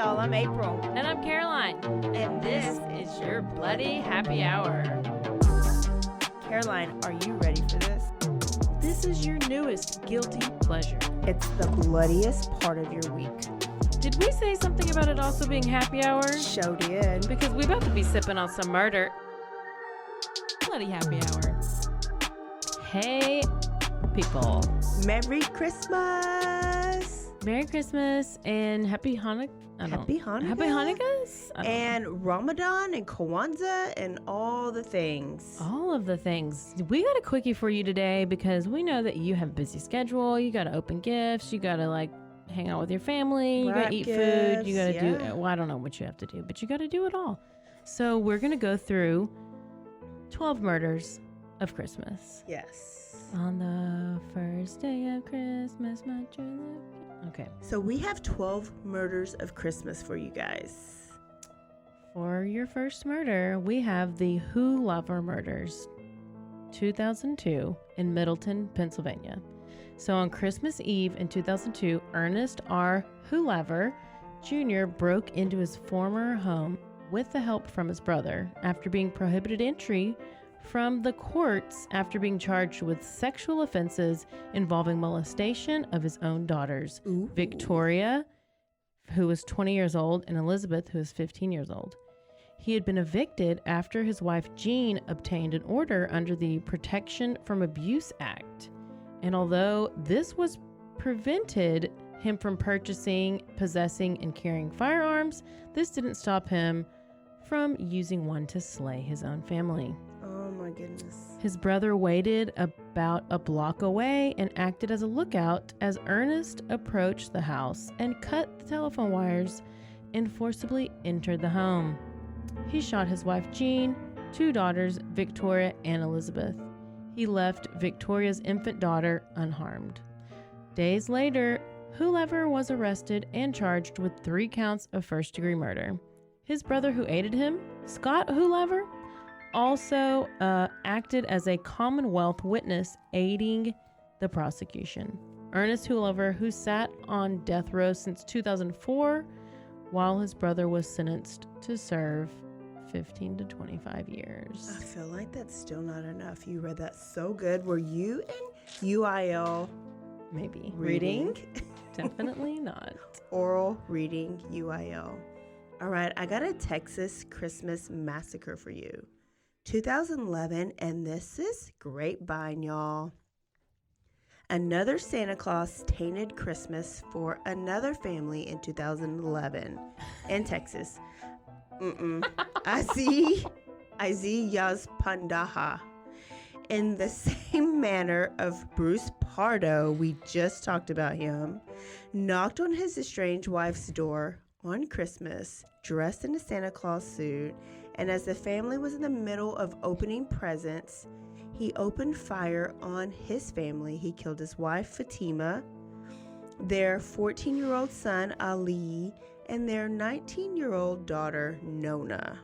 y'all. I'm April. And I'm Caroline. And this is your Bloody Happy Hour. Caroline, are you ready for this? This is your newest guilty pleasure. It's the bloodiest part of your week. Did we say something about it also being happy hour? Show did. Because we about to be sipping on some murder. Bloody happy hour. Hey, people. Merry Christmas. Merry Christmas and Happy Hanukkah. Happy Hanukkah. Happy Hanukkahs? And Ramadan and Kwanzaa and all the things. All of the things. We got a quickie for you today because we know that you have a busy schedule. You got to open gifts. You got to hang out with your family. You got to eat food. You got to do, well, I don't know what you have to do, but you got to do it all. So we're going to go through 12 murders of Christmas. Yes. On the first day of Christmas, my true love. Okay. So we have 12 murders of Christmas for you guys. For your first murder, we have the Who-Lover murders, 2002 in Middleton, Pennsylvania. So on Christmas Eve in 2002, Ernest R. Who-Lover Jr. broke into his former home with the help from his brother after being prohibited entry from the courts after being charged with sexual offenses involving molestation of his own daughters, Ooh. Victoria, who was 20 years old, and Elizabeth, who was 15 years old. He had been evicted after his wife Jean obtained an order under the Protection from Abuse Act. And although this was prevented him from purchasing, possessing, and carrying firearms, this didn't stop him from using one to slay his own family. Oh my goodness. His brother waited about a block away and acted as a lookout as Ernest approached the house and cut the telephone wires and forcibly entered the home. He shot his wife Jean, two daughters, Victoria and Elizabeth. He left Victoria's infant daughter unharmed. Days later, Who-Lover was arrested and charged with 3 counts of first-degree murder. His brother who aided him, Scott Who-Lover, also acted as a Commonwealth witness aiding the prosecution. Ernest Who-Lover, who sat on death row since 2004, while his brother was sentenced to serve 15 to 25 years. I feel like that's still not enough. You read that so good. Were you in UIL? Maybe. Reading? Definitely not. Oral reading UIL. All right, I got a Texas Christmas massacre for you. 2011, and this is Grapevine, y'all. Another Santa Claus tainted Christmas for another family in 2011 in Texas. Aziz Yazpandaha. In the same manner of Bruce Pardo, we just talked about him, knocked on his estranged wife's door on Christmas, dressed in a Santa Claus suit, and as the family was in the middle of opening presents, he opened fire on his family. He killed his wife, Fatima, their 14-year-old son, Ali, and their 19-year-old daughter, Nona.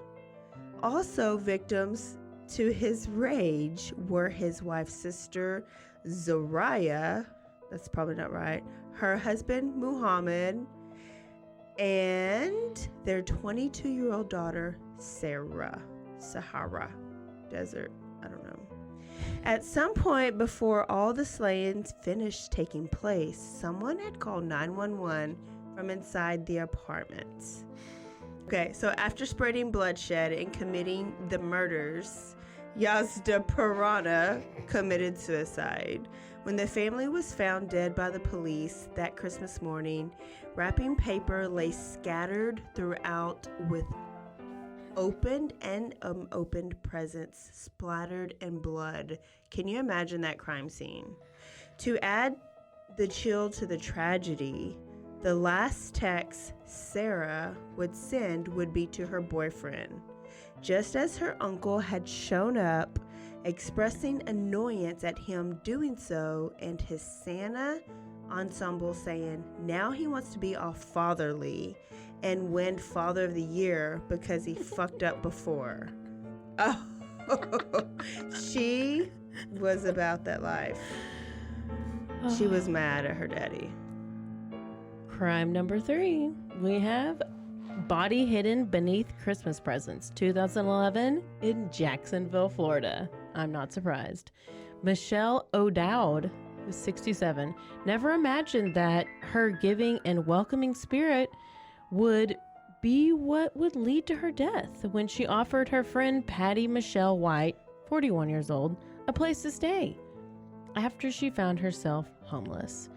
Also victims to his rage were his wife's sister, Zoraya, that's probably not right, her husband, Muhammad, and their 22-year-old daughter, Sahara Desert. I don't know. At some point before all the slayings finished taking place, someone had called 911 from inside the apartment. Okay, so after spreading bloodshed and committing the murders, Yazda Pirana committed suicide. When the family was found dead by the police that Christmas morning, wrapping paper lay scattered throughout with opened and unopened presents splattered in blood. Can you imagine that crime scene? To add the chill to the tragedy, the last text Sarah would send would be to her boyfriend, just as her uncle had shown up, expressing annoyance at him doing so, and his Santa ensemble saying now he wants to be all fatherly and win Father of the Year because he fucked up before. Oh, she was about that life. She was mad at her daddy. Crime number 3. We have Body hidden beneath Christmas presents. 2011 in Jacksonville, Florida. I'm not surprised. Michelle O'Dowd, who's 67, never imagined that her giving and welcoming spirit would be what would lead to her death when she offered her friend Patty Michelle White, 41 years old, a place to stay after she found herself homeless.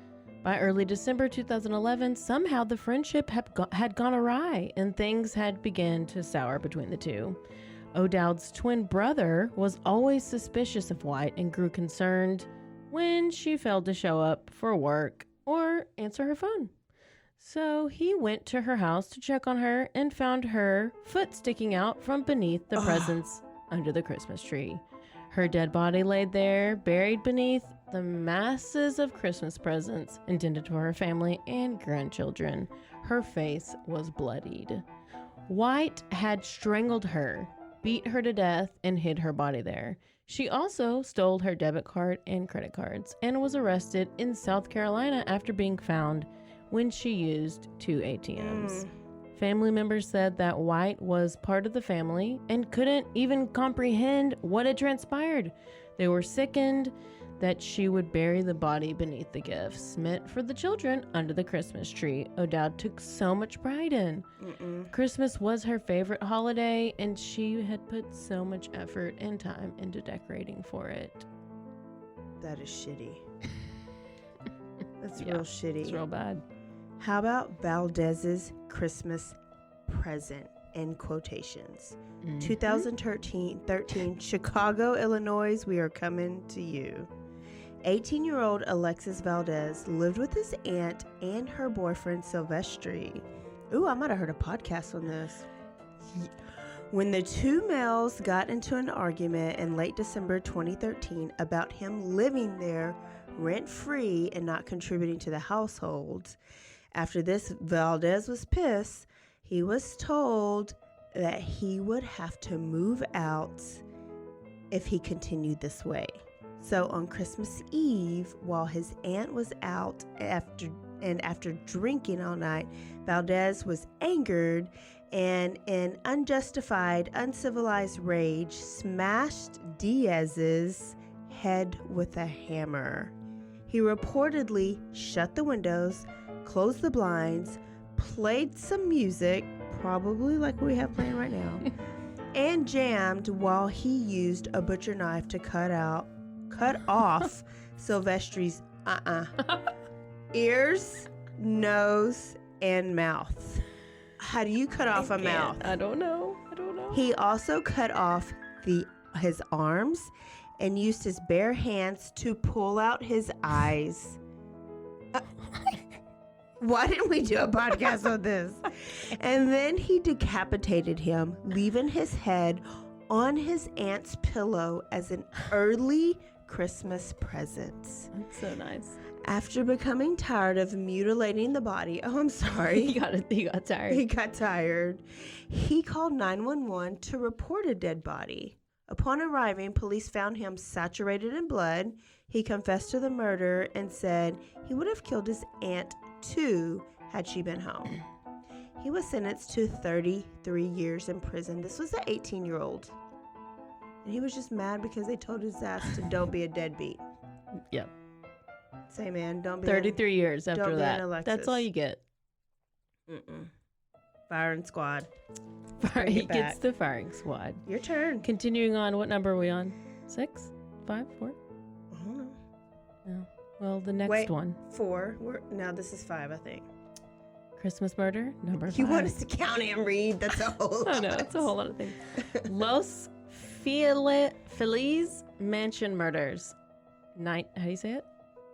By early December 2011, somehow the friendship had gone awry and things had begun to sour between the two. O'Dowd's twin brother was always suspicious of White and grew concerned when she failed to show up for work or answer her phone. So he went to her house to check on her and found her foot sticking out from beneath the presents under the Christmas tree. Her dead body laid there, buried beneath the masses of Christmas presents intended for her family and grandchildren. Her face was bloodied. White had strangled her, beat her to death, and hid her body there. She also stole her debit card and credit cards and was arrested in South Carolina after being found when she used 2 ATMs. Family members said that White was part of the family and couldn't even comprehend what had transpired. They were sickened that she would bury the body beneath the gifts meant for the children under the Christmas tree O'Dowd took so much pride in. Christmas was her favorite holiday, and she had put so much effort and time into decorating for it. That is shitty. That's real shitty. It's real bad. How about Valdez's Christmas present? In quotations. 2013, Chicago, Illinois, we are coming to you. 18-year-old Alexis Valdezs lived with his aunt and her boyfriend Silvestri. Ooh, I might have heard a podcast on this. When the two males got into an argument in late December 2013 about him living there rent-free and not contributing to the household. After this, Valdezs was pissed. He was told that he would have to move out if he continued this way. So on Christmas Eve, while his aunt was out after drinking all night, Valdezs was angered and in unjustified, uncivilized rage smashed Diaz's head with a hammer. He reportedly shut the windows, closed the blinds, played some music, probably like we have playing right now, and jammed while he used a butcher knife to cut off Silvestri's ears, nose, and mouth. How do you cut off a mouth? I don't know. He also cut off his arms and used his bare hands to pull out his eyes. Why didn't we do a podcast on this? And then he decapitated him, leaving his head on his aunt's pillow as an early Christmas present. That's so nice. After becoming tired of mutilating the body, I'm sorry. He got tired. He got tired. He called 911 to report a dead body. Upon arriving, police found him saturated in blood. He confessed to the murder and said he would have killed his aunt too had she been home. He was sentenced to 33 years in prison. This was an 18-year-old. And he was just mad because they told his ass to don't be a deadbeat. Yep. Say, man, don't be 33 years after don't that. Be an Alexis. That's all you get. Firing squad. He gets the firing squad. Your turn. Continuing on, what number are we on? 6? 5? 4? I don't know. No. Well, the next one. 4. Now this is 5, I think. Christmas Murder, number 5. You want us to count and read? That's a whole lot. I know, it's a whole lot of things. Los Feliz Mansion Murders. How do you say it?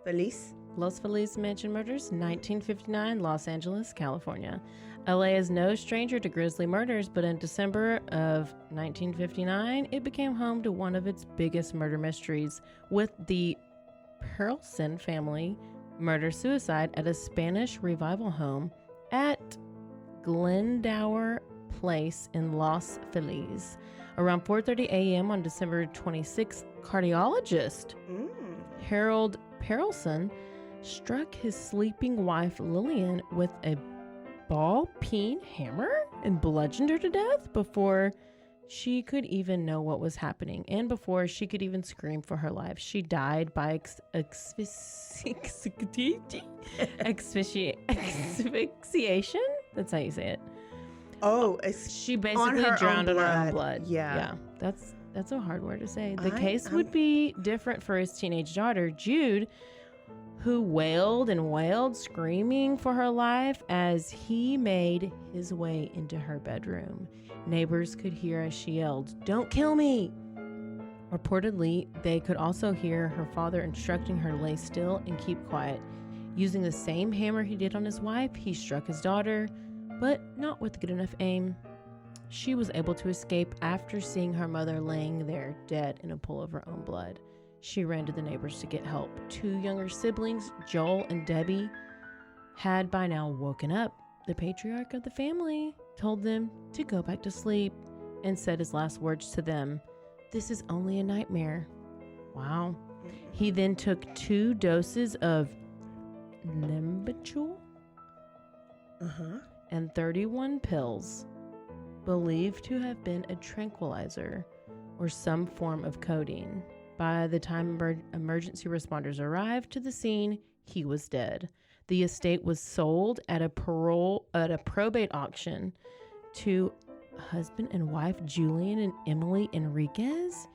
Feliz. Los Feliz Mansion Murders, 1959, Los Angeles, California. LA is no stranger to grisly murders, but in December of 1959, it became home to one of its biggest murder mysteries, with the Perelson family murder-suicide at a Spanish revival home at Glendower Place in Los Feliz. Around 4:30 a.m. on December 26th, cardiologist Harold Perelson struck his sleeping wife Lillian with a ball-peen hammer? and bludgeoned her to death before she could even know what was happening and before she could even scream for her life. She died by asphyxiation. That's how you say it. Oh, she basically drowned in her own blood. Yeah. That's a hard word to say. The case would be different for his teenage daughter, Jude, who wailed and wailed, screaming for her life as he made his way into her bedroom. Neighbors could hear as she yelled, "Don't kill me!" Reportedly, they could also hear her father instructing her to lay still and keep quiet. Using the same hammer he did on his wife, he struck his daughter, but not with good enough aim. She was able to escape after seeing her mother laying there dead in a pool of her own blood. She ran to the neighbors to get help. 2 younger siblings, Joel and Debbie, had by now woken up. The patriarch of the family told them to go back to sleep and said his last words to them, "This is only a nightmare." Wow. He then took 2 doses of Nembutal and 31 pills, believed to have been a tranquilizer or some form of codeine. By the time emergency responders arrived to the scene, he was dead. The estate was sold at a probate auction to husband and wife Julian and Emily Enriquez.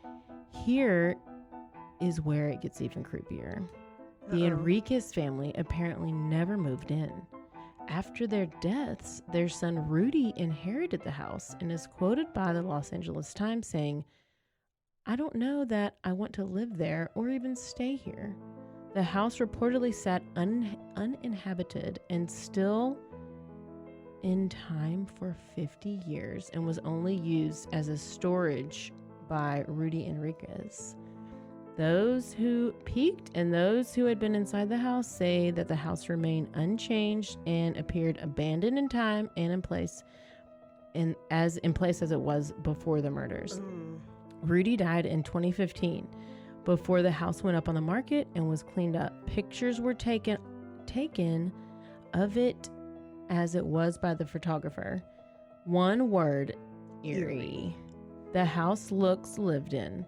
Here is where it gets even creepier. The Enriquez family apparently never moved in. After their deaths, their son Rudy inherited the house and is quoted by the Los Angeles Times saying, "I don't know that I want to live there or even stay here." The house reportedly sat uninhabited and still in time for 50 years and was only used as a storage by Rudy Enriquez. Those who peeked and those who had been inside the house say that the house remained unchanged and appeared abandoned in time and in place as it was before the murders. Rudy died in 2015 before the house went up on the market and was cleaned up. Pictures were taken of it as it was by the photographer. One word, eerie. The house looks lived in.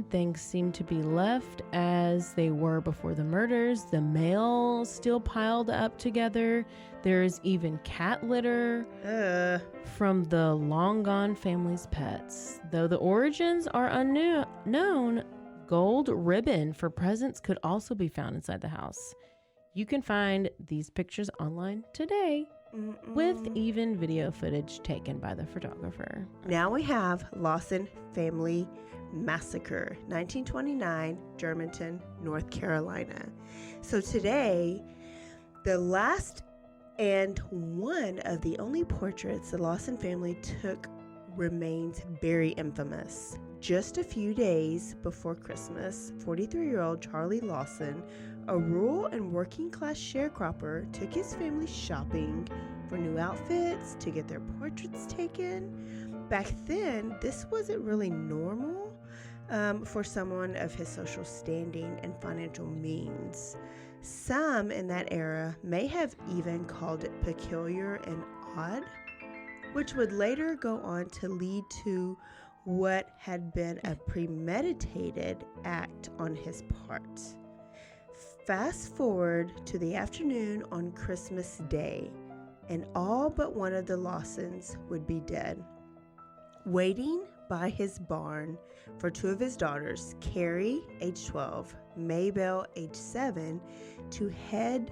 Things seem to be left as they were before the murders. The mail still piled up together. There's even cat litter from the long-gone family's pets. Though the origins are unknown, gold ribbon for presents could also be found inside the house. You can find these pictures online today with even video footage taken by the photographer. Now we have Lawson Family Massacre, 1929, Germantown, North Carolina. So today, the last and one of the only portraits the Lawson family took remains very infamous. Just a few days before Christmas, 43-year-old Charlie Lawson, a rural and working-class sharecropper, took his family shopping for new outfits to get their portraits taken. Back then, this wasn't really normal for someone of his social standing and financial means. Some in that era may have even called it peculiar and odd, which would later go on to lead to what had been a premeditated act on his part. Fast forward to the afternoon on Christmas Day, and all but one of the Lawsons would be dead. Waiting by his barn for 2 of his daughters, Carrie, age 12, Maybelle, age 7, to head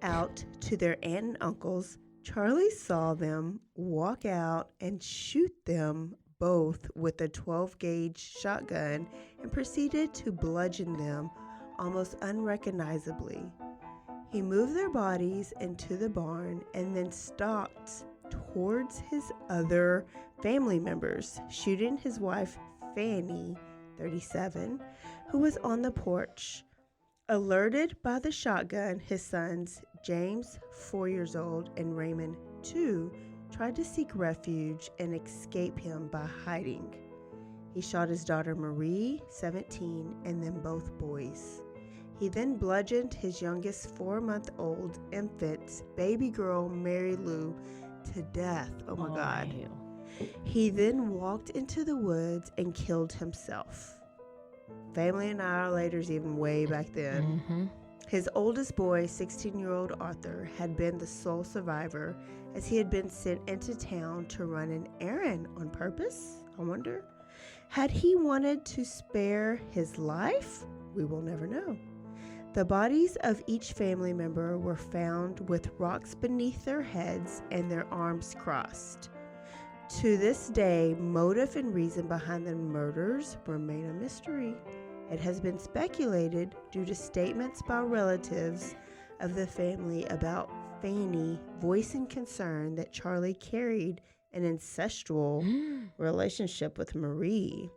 out to their aunt and uncle's, Charlie saw them walk out and shoot them both with a 12-gauge shotgun and proceeded to bludgeon them almost unrecognizably. He moved their bodies into the barn and then stalked towards his other family members, shooting his wife, Fanny, 37, who was on the porch. Alerted by the shotgun, his sons, James, 4 years old, and Raymond, 2, tried to seek refuge and escape him by hiding. He shot his daughter Marie, 17, and then both boys. He then bludgeoned his youngest 4-month-old infant, baby girl Mary Lou, to death. Oh my God. Ew. He then walked into the woods and killed himself. Family annihilators even way back then. Mm-hmm. His oldest boy, 16-year-old Arthur, had been the sole survivor as he had been sent into town to run an errand on purpose, I wonder. Had he wanted to spare his life? We will never know. The bodies of each family member were found with rocks beneath their heads and their arms crossed. To this day, motive and reason behind the murders remain a mystery. It has been speculated due to statements by relatives of the family about Fanny voicing concern that Charlie carried an incestual relationship with Marie.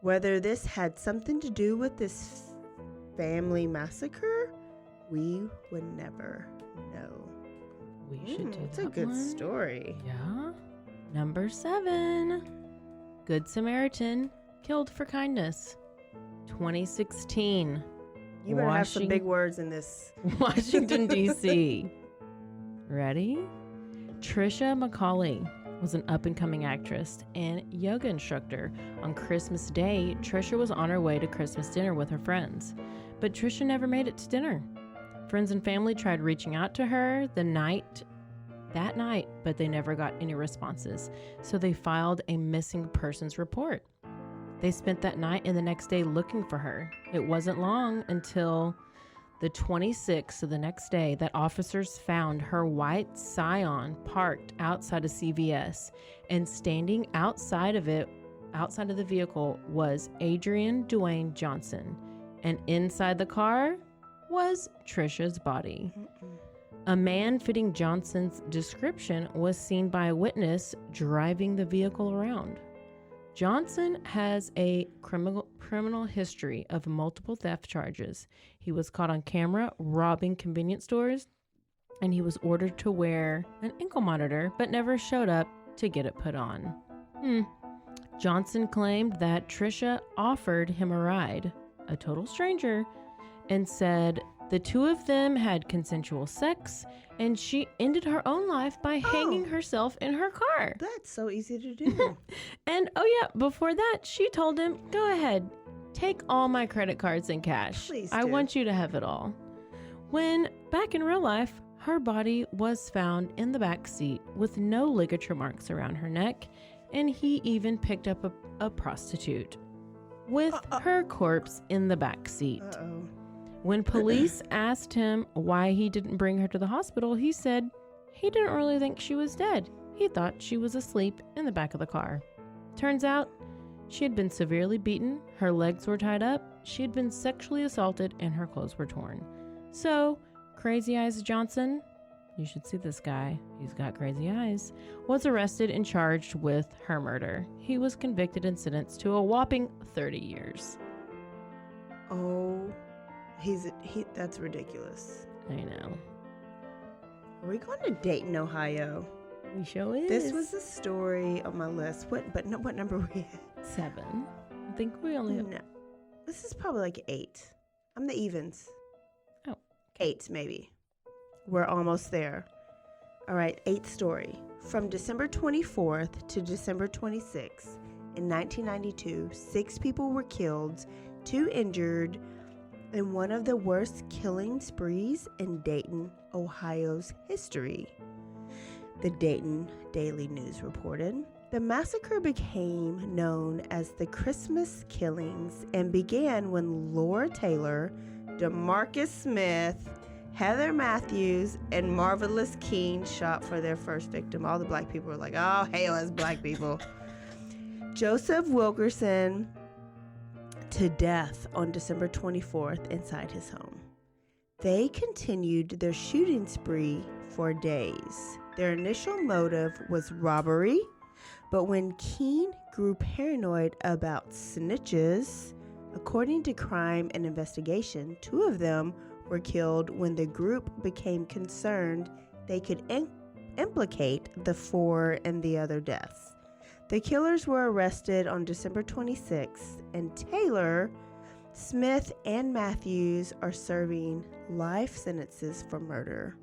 Whether this had something to do with this family massacre, we would never know. We should do that. It's a good one. story. Yeah. Number 7. Good Samaritan killed for kindness. 2016. You better have some big words in this. Washington, D.C. Ready? Trisha Macaulay was an up-and-coming actress and yoga instructor. On Christmas Day, Trisha was on her way to Christmas dinner with her friends, but Trisha never made it to dinner. Friends and family tried reaching out to her that night, but they never got any responses, so they filed a missing persons report. They spent that night and the next day looking for her. It wasn't long until the 26th of the next day that officers found her white Scion parked outside of CVS, and standing outside of the vehicle was Adrian Dwayne Johnson, and inside the car was Trisha's body. A man fitting Johnson's description was seen by a witness driving the vehicle around. Johnson has a criminal history of multiple theft charges. He was caught on camera robbing convenience stores, and he was ordered to wear an ankle monitor, but never showed up to get it put on. Johnson claimed that Trisha offered him a ride, a total stranger, and said the two of them had consensual sex, and she ended her own life by hanging herself in her car. That's so easy to do. And before that, she told him, go ahead, take all my credit cards and cash. Please I do. want you to have it all. When back in real life, her body was found in the back seat with no ligature marks around her neck, and he even picked up a prostitute with her corpse in the back seat. Uh-oh. When police asked him why he didn't bring her to the hospital, he said he didn't really think she was dead. He thought she was asleep in the back of the car. Turns out she had been severely beaten, her legs were tied up, she had been sexually assaulted, and her clothes were torn. So, Crazy Eyes Johnson, you should see this guy, he's got crazy eyes, was arrested and charged with her murder. He was convicted and sentenced to a whopping 30 years. Oh, that's ridiculous. I know. Are we going to Dayton, Ohio? We sure is. This was a story on my list. What number were we at? 7. I think we only have... No. This is probably like 8. I'm the evens. Oh. 8, maybe. We're almost there. All right, 8th story. From December 24th to December 26th in 1992, 6 people were killed, 2 injured, in one of the worst killing sprees in Dayton, Ohio's history. The Dayton Daily News reported, the massacre became known as the Christmas Killings and began when Laura Taylor, DeMarcus Smith, Heather Matthews, and Marvelous Keene shot for their first victim. All the black people were like, oh, hail us black people. Joseph Wilkerson to death on December 24th inside his home. They continued their shooting spree for days. Their initial motive was robbery, but when Keene grew paranoid about snitches, according to Crime and Investigation, 2 of them were killed when the group became concerned they could implicate the 4 in the other deaths. The killers were arrested on December 26th, and Taylor Smith and Matthews are serving life sentences for murder.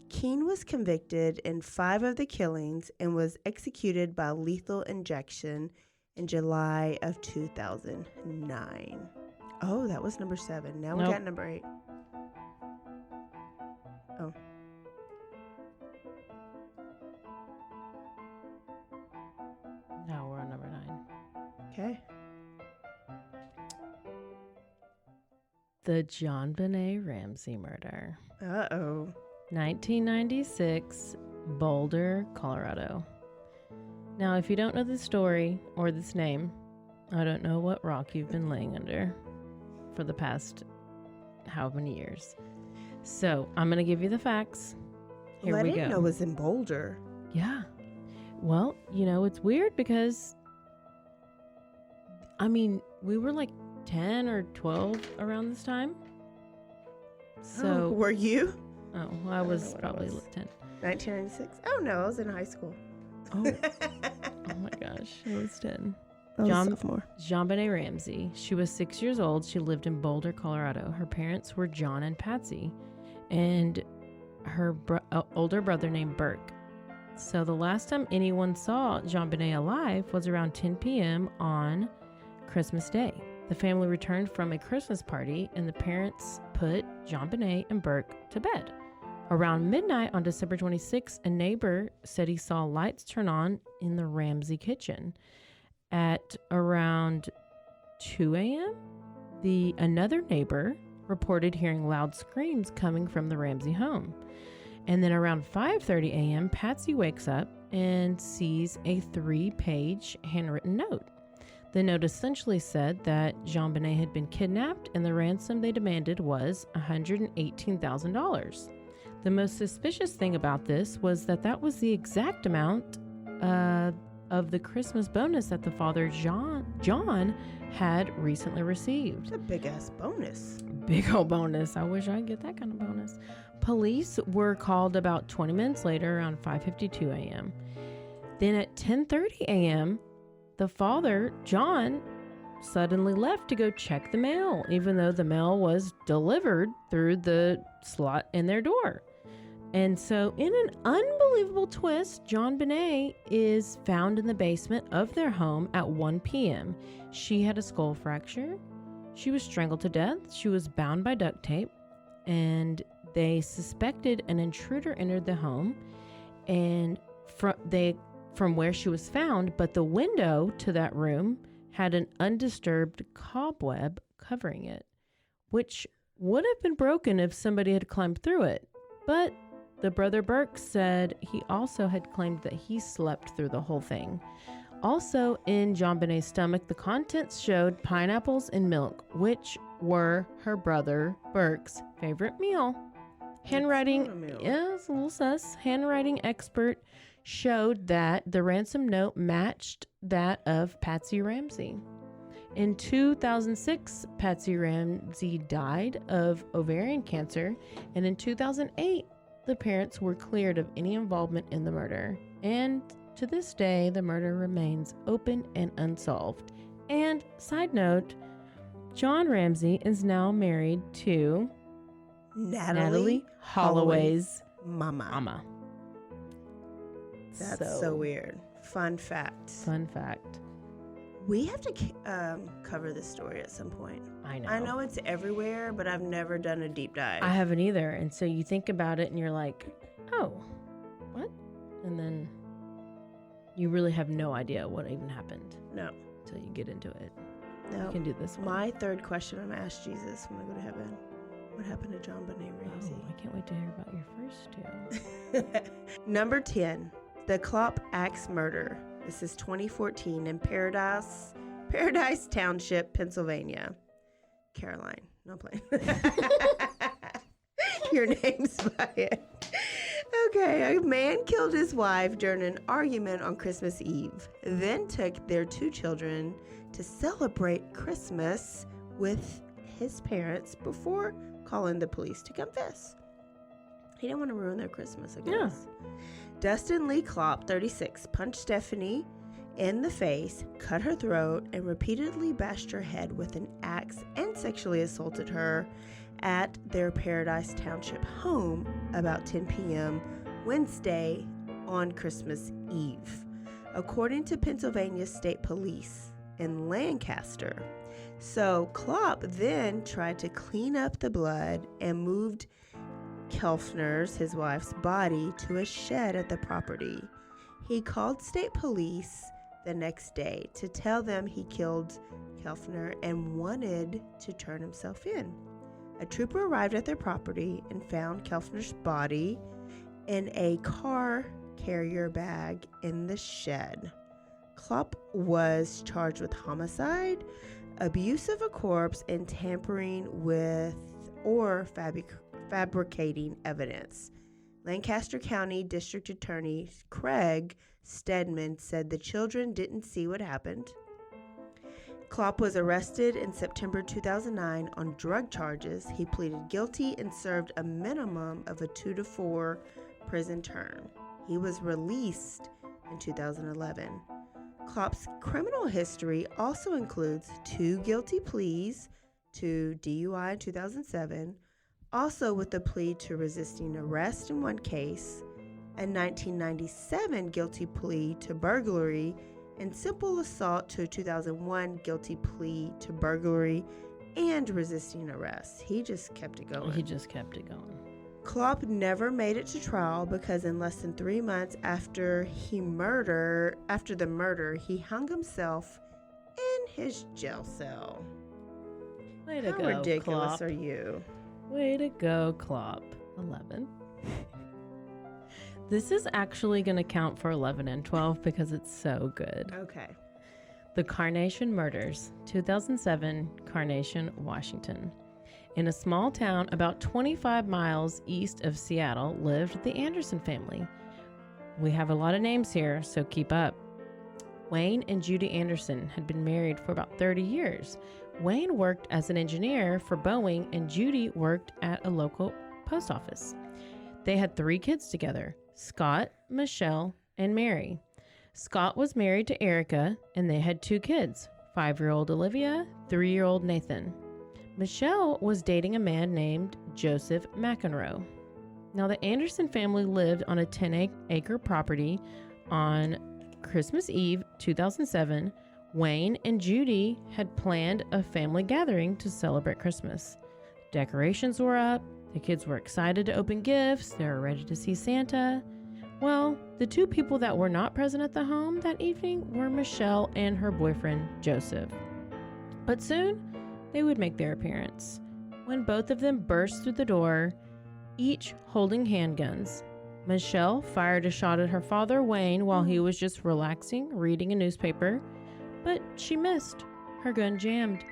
Keene was convicted in 5 of the killings and was executed by lethal injection in July of 2009. Oh, that was number 7. Now we got number 8. Oh. Now we're on number 9. Okay. The JonBenet Ramsey murder. Uh-oh. 1996, Boulder, Colorado. Now, if you don't know this story or this name, I don't know what rock you've been laying under for the past how many years. So, I'm going to give you the facts. Here we go. I didn't know it was in Boulder. Yeah. Well, it's weird because, we were like 10 or 12 around this time. So were you? Oh, well, I was probably 10. 1996. Oh no, I was in high school. Oh, oh my gosh, I was 10. Sophomore. JonBenet Ramsey. She was 6 years old. She lived in Boulder, Colorado. Her parents were John and Patsy, and her older brother named Burke. So the last time anyone saw JonBenet alive was around 10 p.m. on Christmas Day. The family returned from a Christmas party, and the parents put JonBenet and Burke to bed. Around midnight on December 26th, a neighbor said he saw lights turn on in the Ramsey kitchen. At around 2 a.m., another neighbor reported hearing loud screams coming from the Ramsey home. And then around 5:30 a.m., Patsy wakes up and sees a 3-page handwritten note. The note essentially said that JonBenet had been kidnapped and the ransom they demanded was $118,000. The most suspicious thing about this was that was the exact amount of the Christmas bonus that the father, John, had recently received. It's a big-ass bonus. Big old bonus. I wish I could get that kind of bonus. Police were called about 20 minutes later, around 5:52 a.m. Then at 10:30 a.m., the father, John, suddenly left to go check the mail, even though the mail was delivered through the slot in their door. And so, in an unbelievable twist, JonBenet is found in the basement of their home at 1 p.m. She had a skull fracture. She was strangled to death. She was bound by duct tape. And they suspected an intruder entered the home and from where she was found, but the window to that room had an undisturbed cobweb covering it, which would have been broken if somebody had climbed through it. But the brother Burke said he also had claimed that he slept through the whole thing. Also, in JonBenet's stomach, the contents showed pineapples and milk, which were her brother Burke's favorite meal. Handwriting, yes, a little sus. Handwriting expert showed that the ransom note matched that of Patsy Ramsey. In 2006, Patsy Ramsey died of ovarian cancer, and in 2008, the parents were cleared of any involvement in the murder. And to this day, the murder remains open and unsolved. And side note, John Ramsey is now married to Natalie Holloway's mama. That's so weird. Fun fact. We have to cover this story at some point. I know it's everywhere, but I've never done a deep dive. I haven't either. And so you think about it and you're like, oh, what? And then you really have no idea what even happened. No. Until you get into it. No. You can do this one. My third question I'm going to ask Jesus when I go to heaven. What happened to JonBenet Ramsey? Oh, I can't wait to hear about your first two. Number 10, the Klo Axe Murder. This is 2014 in Paradise Township, Pennsylvania. Caroline, no playing. Your name's by it. Okay, a man killed his wife during an argument on Christmas Eve, then took their 2 children to celebrate Christmas with his parents before calling the police to confess. He didn't want to ruin their Christmas, I guess. Yeah. Dustin Lee Klopp, 36, punched Stephanie in the face, cut her throat, and repeatedly bashed her head with an axe and sexually assaulted her at their Paradise Township home about 10 p.m. Wednesday on Christmas Eve, according to Pennsylvania State Police in Lancaster. So Klopp then tried to clean up the blood and moved Kelfner's, his wife's, body to a shed at the property. He called state police the next day to tell them he killed Kelfner and wanted to turn himself in. A trooper arrived at their property and found Kelfner's body in a car carrier bag in the shed. Klopp was charged with homicide, abuse of a corpse, and tampering with or fabricating evidence. Lancaster County District Attorney Craig Stedman said the children didn't see what happened. Klopp was arrested in September 2009 on drug charges. He pleaded guilty and served a minimum of a 2 to 4 prison term. He was released in 2011. Klopp's criminal history also includes 2 guilty pleas to DUI in 2007, also with a plea to resisting arrest in one case, a 1997 guilty plea to burglary, and simple assault to a 2001 guilty plea to burglary and resisting arrest. He just kept it going. Klopp never made it to trial because in less than 3 months after the murder, he hung himself in his jail cell. Way to How go, ridiculous Klopp. are you? Way to go, Klopp. 11. This is actually going to count for 11 and 12 because it's so good. Okay. The Carnation Murders, 2007, Carnation, Washington. In a small town about 25 miles east of Seattle lived the Anderson family. We have a lot of names here, so keep up. Wayne and Judy Anderson had been married for about 30 years. Wayne worked as an engineer for Boeing, and Judy worked at a local post office. They had 3 kids together, Scott, Michelle, and Mary. Scott was married to Erica, and they had 2 kids, 5-year-old Olivia, 3-year-old Nathan. Michelle was dating a man named Joseph McEnroe. Now, the Anderson family lived on a 10-acre property. On Christmas Eve, 2007, Wayne and Judy had planned a family gathering to celebrate Christmas. Decorations were up, the kids were excited to open gifts, they were ready to see Santa. Well, the 2 people that were not present at the home that evening were Michelle and her boyfriend, Joseph. But soon, they would make their appearance, when both of them burst through the door, each holding handguns. Michelle fired a shot at her father, Wayne, while he was just relaxing, reading a newspaper, but she missed. Her gun jammed.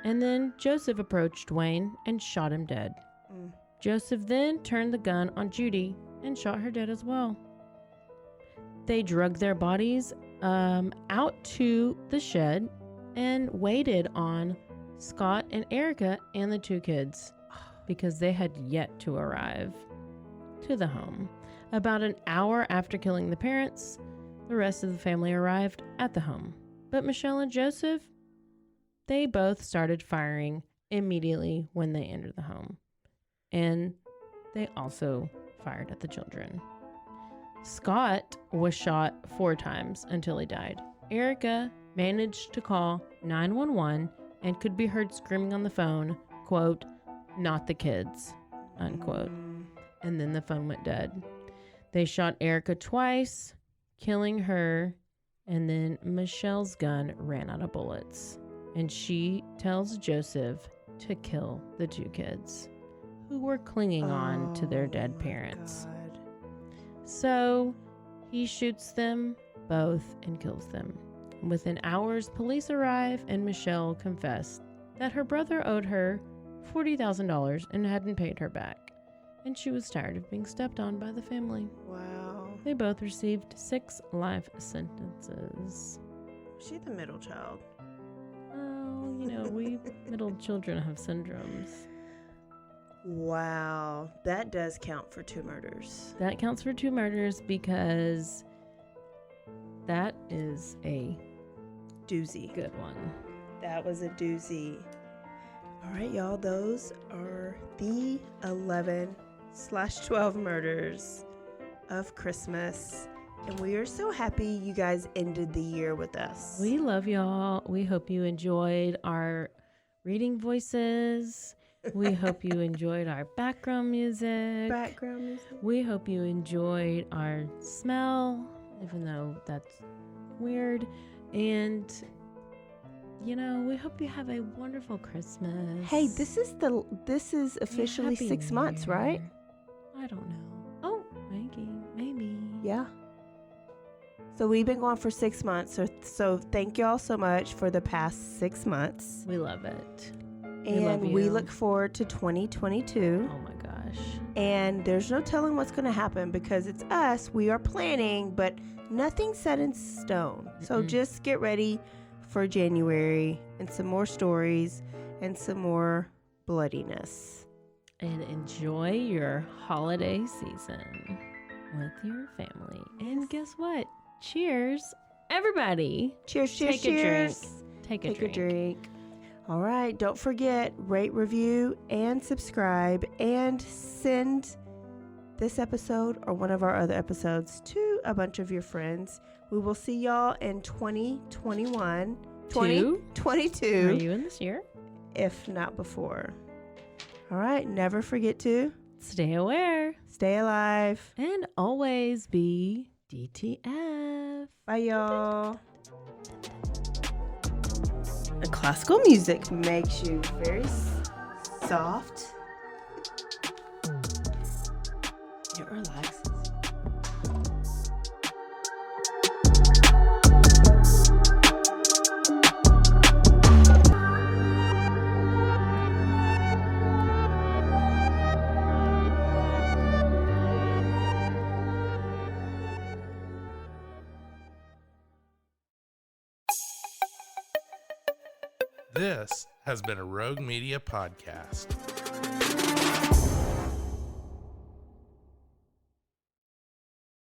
And then Joseph approached Wayne and shot him dead. Joseph then turned the gun on Judy and shot her dead as well. They dragged their bodies out to the shed and waited on Scott and Erica and the 2 kids because they had yet to arrive to the home. About an hour after killing the parents, the rest of the family arrived at the home. But Michelle and Joseph, they both started firing immediately when they entered the home. And they also fired at the children. Scott was shot 4 times until he died. Erica managed to call 911 and could be heard screaming on the phone, quote, "Not the kids," unquote. And then the phone went dead. They shot Erica twice, killing her, and then Michelle's gun ran out of bullets. And she tells Joseph to kill the 2 kids who were clinging on to their dead parents. God. So he shoots them both and kills them. Within hours, police arrive and Michelle confessed that her brother owed her $40,000 and hadn't paid her back. And she was tired of being stepped on by the family. Wow. They both received 6 life sentences. Was she the middle child? Oh, we middle children have syndromes. Wow. That does count for 2 murders. That counts for 2 murders because that is a Doozy. good one. That was a doozy. All right, y'all, those are the 11/12 murders of Christmas. And we are so happy you guys ended the year with us. We love y'all. We hope you enjoyed our reading voices. We hope you enjoyed our background music. We hope you enjoyed our smell, even though that's weird. And, we hope you have a wonderful Christmas. Hey, this is officially Happy 6 New months, Year. right? I don't know. Oh, maybe. Yeah. So we've been going for 6 months. So thank y'all so much for the past 6 months. We love it. And we you. look forward to 2022. Oh my gosh. And there's no telling what's going to happen because it's us. We are planning, but nothing's set in stone. So just get ready for January and some more stories and some more bloodiness. And enjoy your holiday season with your family. And guess what? Cheers, everybody. Cheers, Take cheers. Take a Take drink. a drink. All right. Don't forget, rate, review, and subscribe. And send this episode or one of our other episodes to a bunch of your friends. We will see y'all in 2021. 2022. Are you in this year? If not before. All right. Never forget to Stay aware. stay alive. And always be DTF. Bye, y'all. The classical music makes you very soft. It relaxes. This has been a Rogue Media podcast.